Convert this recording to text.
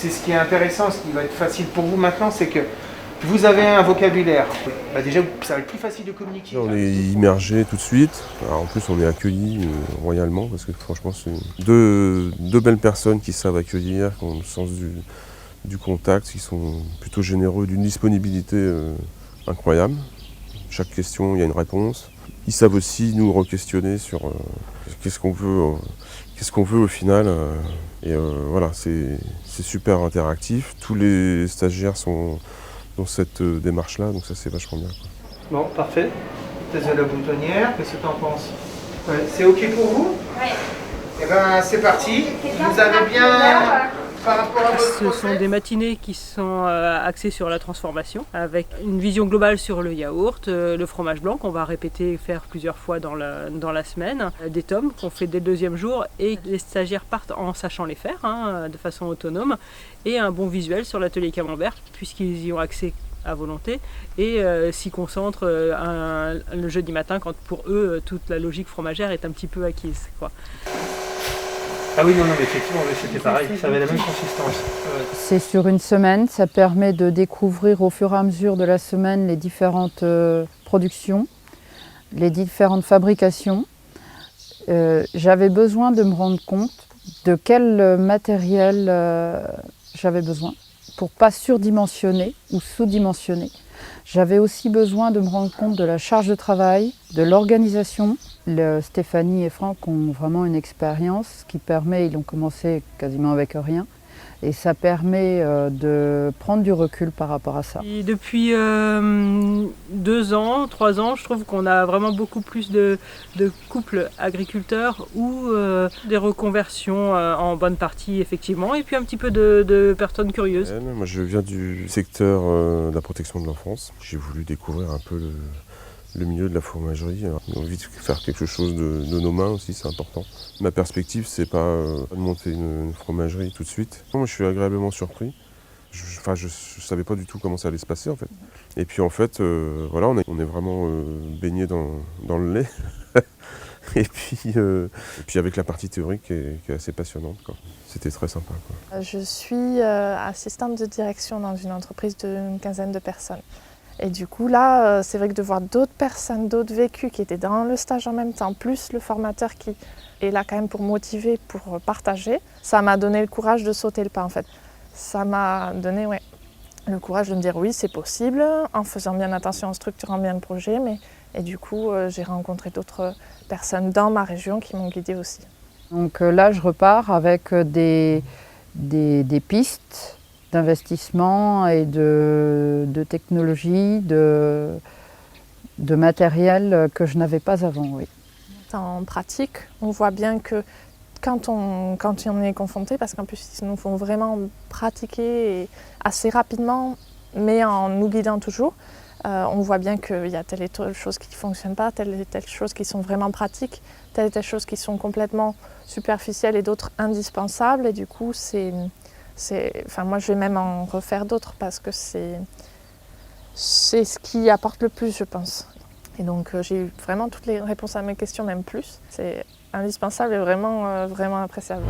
c'est ce qui est intéressant, ce qui va être facile pour vous maintenant, c'est que vous avez un vocabulaire. Déjà, ça va être plus facile de communiquer. On est immergé tout de suite. Alors, en plus, on est accueillis royalement parce que franchement, c'est deux belles personnes qui savent accueillir, qui ont le sens du contact, qui sont plutôt généreux, d'une disponibilité incroyable. Chaque question, il y a une réponse. Ils savent aussi nous re-questionner sur qu'est-ce qu'on veut au final. Voilà, c'est super interactif. Tous les stagiaires sont dans cette démarche-là, donc ça c'est vachement bien. Bon, parfait. Test de la boutonnière, qu'est-ce que tu en penses? C'est OK pour vous? Oui. Eh bien, c'est parti. Vous avez bien... Par rapport à votre Ce sont des matinées qui sont axées sur la transformation, avec une vision globale sur le yaourt, le fromage blanc qu'on va répéter et faire plusieurs fois dans la semaine, des tomes qu'on fait dès le deuxième jour et les stagiaires partent en sachant les faire de façon autonome, et un bon visuel sur l'atelier camembert puisqu'ils y ont accès à volonté et s'y concentrent le jeudi matin quand pour eux toute la logique fromagère est un petit peu acquise, quoi. Ah oui, non, mais effectivement, c'était pareil, ça avait la même consistance. C'est sur une semaine, ça permet de découvrir au fur et à mesure de la semaine les différentes productions, les différentes fabrications. J'avais besoin de me rendre compte de quel matériel j'avais besoin pour ne pas surdimensionner ou sous-dimensionner. J'avais aussi besoin de me rendre compte de la charge de travail, de l'organisation. Stéphanie et Franck ont vraiment une expérience qui permet, ils ont commencé quasiment avec rien, et ça permet de prendre du recul par rapport à ça. Et depuis 2 ans, 3 ans, je trouve qu'on a vraiment beaucoup plus de couples agriculteurs ou des reconversions en bonne partie effectivement, et puis un petit peu de personnes curieuses. Moi je viens du secteur de la protection de l'enfance. J'ai voulu découvrir un peu le milieu de la fromagerie. J'ai envie de faire quelque chose de nos mains aussi, c'est important. Ma perspective, c'est pas de monter une fromagerie tout de suite. Moi, je suis agréablement surpris. Je savais pas du tout comment ça allait se passer en fait. Et puis en fait, voilà, on est vraiment baigné dans le lait. Et puis avec la partie théorique qui est assez passionnante, quoi. C'était très sympa, quoi. Je suis assistante de direction dans une entreprise d'une quinzaine de personnes. Et du coup là, c'est vrai que de voir d'autres personnes, d'autres vécus qui étaient dans le stage en même temps, plus le formateur qui est là quand même pour motiver, pour partager, ça m'a donné le courage de sauter le pas en fait. Ça m'a donné le courage de me dire oui, c'est possible, en faisant bien attention, en structurant bien le projet. Et du coup, j'ai rencontré d'autres personnes dans ma région qui m'ont guidée aussi. Donc là, je repars avec des pistes d'investissement et de technologie, de matériel que je n'avais pas avant, oui. En pratique, on voit bien que quand on est confronté, parce qu'en plus ils nous font vraiment pratiquer assez rapidement, mais en nous guidant toujours, on voit bien qu'il y a telle et telle chose qui ne fonctionne pas, telle et telle chose qui sont vraiment pratiques, telle et telle chose qui sont complètement superficielles et d'autres indispensables. Et du coup, moi je vais même en refaire d'autres parce que c'est ce qui apporte le plus, je pense. Et donc j'ai eu vraiment toutes les réponses à mes questions, même plus. C'est indispensable et vraiment, vraiment appréciable.